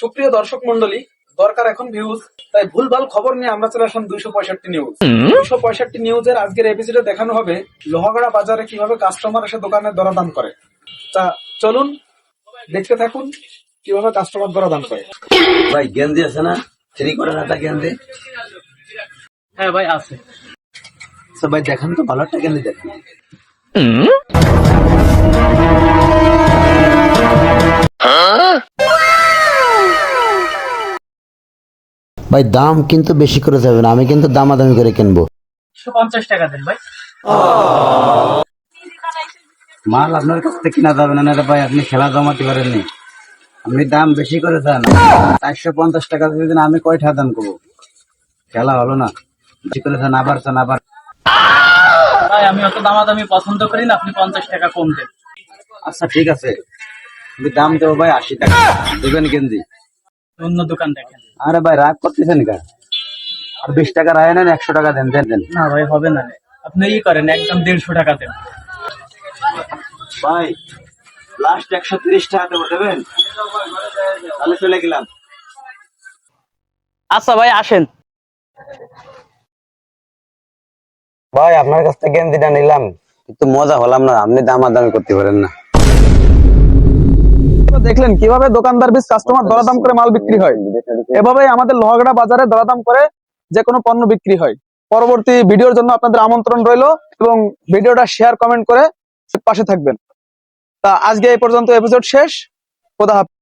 সুপ্রিয় দর্শক মন্ডলী, দরকার এখন ভিউজ, তাই ভুলভাল খবর নিয়ে আমরা চলে আসলাম 265 নিউজ। 265 নিউজের আজকের এপিসোডে দেখানো হবে লোহাগড়া বাজারে কিভাবে কাস্টমার এসে দোকানে দরদাম করে। তা চলুন দেখতে থাকুন কিভাবে কাস্টমার দরদাম করে। ভাই গেঞ্জি আছে না? থ্রি কোয়ার্টার হাতা গেঞ্জি? হ্যাঁ ভাই আছে। আচ্ছা ভাই দেখান তো, ভালো একটা গেঞ্জি দেখেন। ভাই দাম কিন্তু বেশি করে যাবে না, আমি কিন্তু দামাদামি করে কিনবো। 150 টাকা দেন ভাই। মাল আপনার কাছ থেকে কিনা যাবে না রে ভাই, আপনি খেলা জমাতে পারেননি। আপনি দাম বেশি করে চান, 450 টাকা যদি আমি কয়টা দাম করবো? খেলা হলো না, বেশি করে চান, আবার চান আবার। ভাই আমি অত দামাদামি পছন্দ করি না, আপনি 50 টাকা কম দেন। আচ্ছা ঠিক আছে, আমি দাম দেবো ভাই 80 টাকা, দেবেন গেঞ্জি? অন্য দোকান দেখেন। আরে ভাই রাগ করতেছেন কা? আর 20 টাকা রায় নেন, 100 টাকা দেন দেন দেন। না ভাই হবে না, আপনি করেন একদম 150 টাকা দেন। ভাই লাস্ট 130 টাকা দেবো, দেবেন? তাহলে চলে গেলাম। আচ্ছা ভাই আসেন। ভাই আপনার কাছ থেকে গেঞ্জিটা নিলাম, কিন্তু মজা হলাম না, আপনি দামাদামি করতে পারেন না। দেখলেন কিভাবে দোকানদার বীজ কাস্টমার দরদাম করে মাল বিক্রি হয়। এভাবেই আমাদের লোহাগড়া বাজারে দরদাম করে যে কোনো পণ্য বিক্রি হয়। পরবর্তী ভিডিওর জন্য আপনাদের আমন্ত্রণ রইল এবং ভিডিওটা শেয়ার কমেন্ট করে পাশে থাকবেন। তা আজকে এই পর্যন্ত এপিসোড শেষ। খোদা হাফেজ।